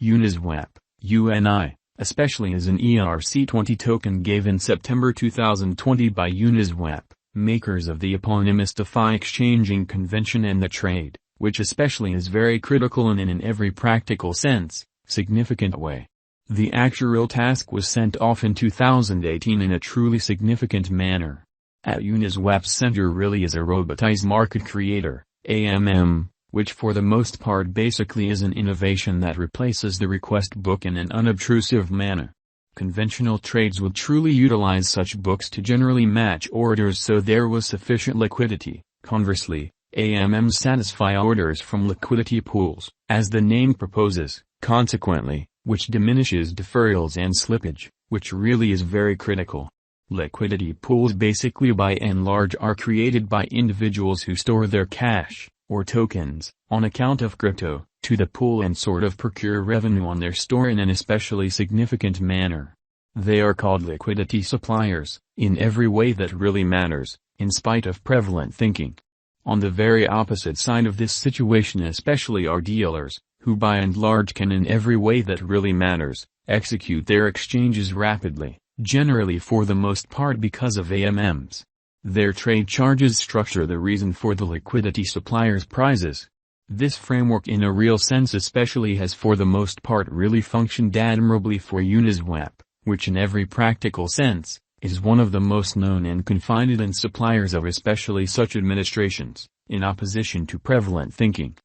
Uniswap, UNI, especially as an ERC20 token gave in September 2020 by Uniswap, makers of the eponymous DeFi exchanging convention and the trade, which especially is very critical and in every practical sense, significant way. The actual task was sent off in 2018 in a truly significant manner. At Uniswap's center really is a robotized market creator, AMM, which for the most part basically is an innovation that replaces the request book in an unobtrusive manner. Conventional trades will truly utilize such books to generally match orders so there was sufficient liquidity. Conversely, AMMs satisfy orders from liquidity pools, as the name proposes, consequently, which diminishes deferrals and slippage, which really is very critical. Liquidity pools basically by and large are created by individuals who store their cash, or tokens, on account of crypto, to the pool and sort of procure revenue on their store in an especially significant manner. They are called liquidity suppliers, in every way that really matters, in spite of prevalent thinking. On the very opposite side of this situation especially are dealers, who by and large can in every way that really matters, execute their exchanges rapidly, generally for the most part because of AMMs. Their trade charges structure the reason for the liquidity suppliers' prices. This framework in a real sense especially has for the most part really functioned admirably for Uniswap, which in every practical sense, is one of the most known and confided in suppliers of especially such administrations, in opposition to prevalent thinking.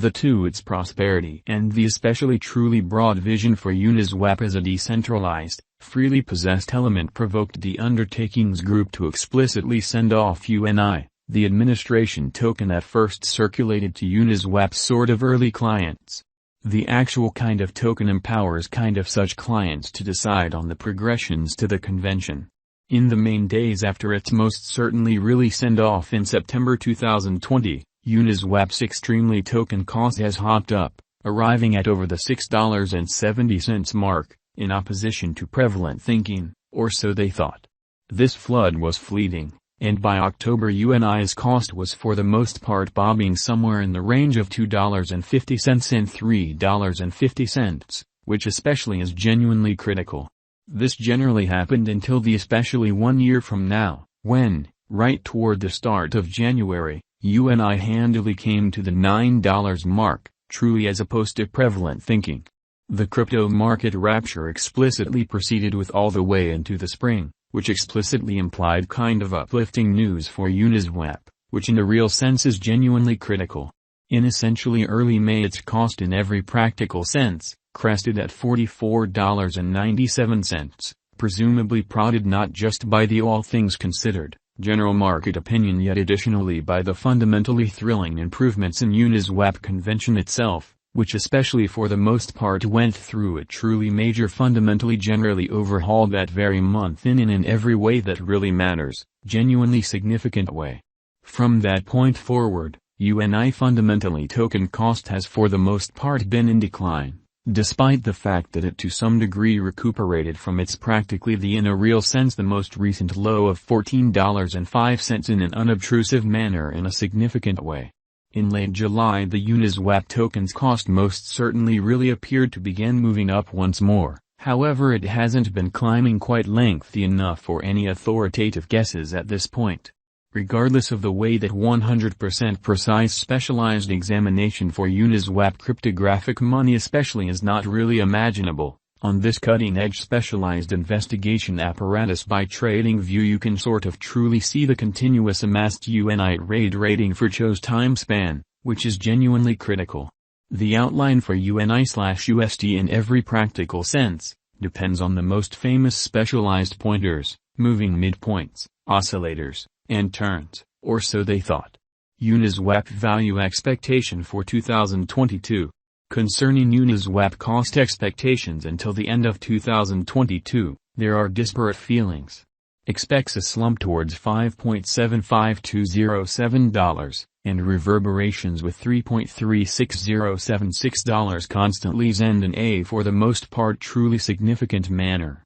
Its prosperity and the especially truly broad vision for Uniswap as a decentralized, freely possessed element provoked the Undertakings Group to explicitly send off UNI, the administration token that first circulated to Uniswap's sort of early clients. The actual kind of token empowers such clients to decide on the progressions to the convention. In the main days after its most certainly really send off in September 2020, Uniswap's extremely token cost has hopped up, arriving at over the $6.70 mark, in opposition to prevalent thinking, or so they thought. This flood was fleeting, and by October UNI's cost was for the most part bobbing somewhere in the range of $2.50 and $3.50, which especially is genuinely critical. This generally happened until the especially 1 year from now, when, right toward the start of January, UNI handily came to the $9 mark, truly as opposed to prevalent thinking. The crypto market rapture explicitly proceeded with all the way into the spring, which explicitly implied kind of uplifting news for Uniswap, which in a real sense is genuinely critical. In essentially early May its cost in every practical sense, crested at $44.97, presumably prodded not just by the all things considered, general market opinion yet additionally by the fundamentally thrilling improvements in Uniswap convention itself, which especially for the most part went through a truly major fundamentally generally overhaul that very month in every way that really matters, genuinely significant way. From that point forward, UNI fundamentally token cost has for the most part been in decline, despite the fact that it to some degree recuperated from its practically in a real sense the most recent low of $14.05 in an unobtrusive manner in a significant way. In late July the Uniswap token's cost most certainly really appeared to begin moving up once more, however it hasn't been climbing quite lengthy enough for any authoritative guesses at this point. Regardless of the way that 100% precise specialized examination for Uniswap cryptographic money especially is not really imaginable, on this cutting-edge specialized investigation apparatus by TradingView you can sort of truly see the continuous amassed UNI rating for Cho's time span, which is genuinely critical. The outline for UNI/USD in every practical sense, depends on the most famous specialized pointers, moving midpoints, oscillators, and turns, or so they thought. Uniswap value expectation for 2022. Concerning Uniswap cost expectations until the end of 2022, there are disparate feelings. Expects a slump towards $5.75207, and reverberations with $3.36076 constantly end in a for the most part truly significant manner.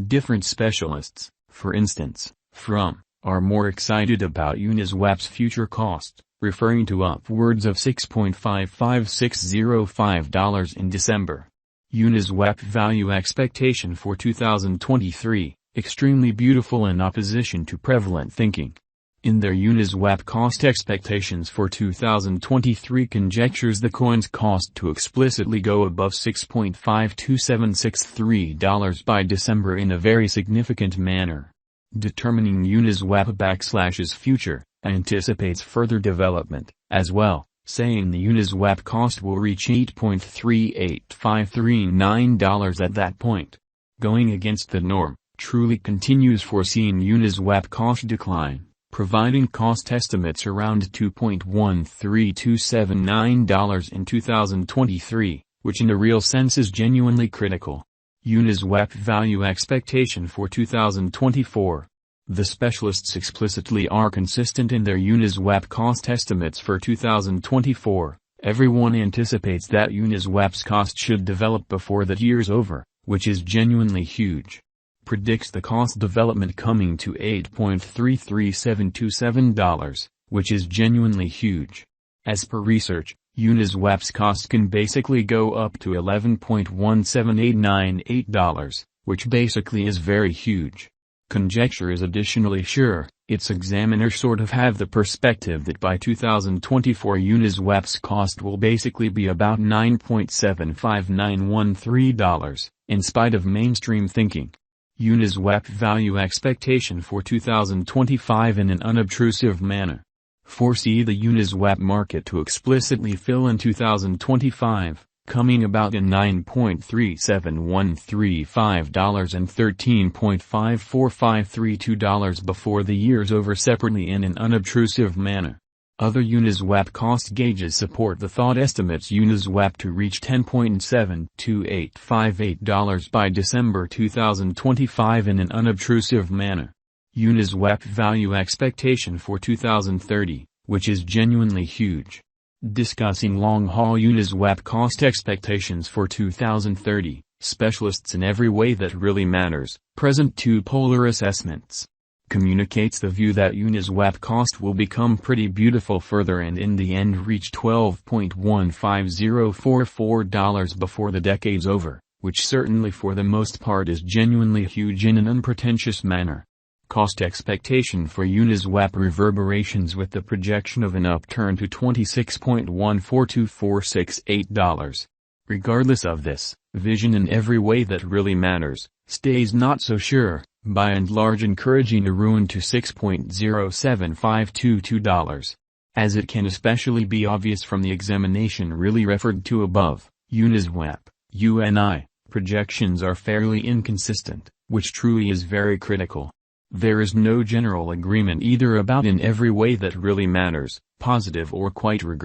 Different specialists, for instance, are more excited about Uniswap's future cost, referring to upwards of $6.55605 in December. Uniswap value expectation for 2023, extremely beautiful in opposition to prevalent thinking. In their Uniswap cost expectations for 2023 conjectures the coin's cost to explicitly go above $6.52763 by December in a very significant manner. Determining Uniswap /'s future, anticipates further development, as well, saying the Uniswap cost will reach $8.38539 at that point. Going against the norm, truly continues foreseeing Uniswap cost decline, providing cost estimates around $2.13279 in 2023, which in a real sense is genuinely critical. Uniswap value expectation for 2024. The specialists explicitly are consistent in their Uniswap cost estimates for 2024. Everyone anticipates that Uniswap's cost should develop before that year's over, which is genuinely huge. Predicts the cost development coming to $8.33727, which is genuinely huge. As per research, Uniswap's cost can basically go up to $11.17898, which basically is very huge. Conjecture is additionally sure, its examiners sort of have the perspective that by 2024 Uniswap's cost will basically be about $9.75913, in spite of mainstream thinking. Uniswap value expectation for 2025 in an unobtrusive manner. Foresee the Uniswap market to explicitly fill in 2025, coming about in $9.37135 and $13.54532 before the year's over separately in an unobtrusive manner. Other Uniswap cost gauges support the thought estimates Uniswap to reach $10.72858 by December 2025 in an unobtrusive manner. Uniswap value expectation for 2030, which is genuinely huge. Discussing long-haul Uniswap cost expectations for 2030, specialists in every way that really matters, present two polar assessments. Communicates the view that Uniswap cost will become pretty beautiful further and in the end reach $12.15044 before the decade's over, which certainly for the most part is genuinely huge in an unpretentious manner. Cost expectation for Uniswap reverberations with the projection of an upturn to $26.142468. Regardless of this, vision in every way that really matters, stays not so sure, by and large encouraging a ruin to $6.07522. As it can especially be obvious from the examination really referred to above, Uniswap, UNI, projections are fairly inconsistent, which truly is very critical. There is no general agreement either about in every way that really matters, positive or quite regrettable.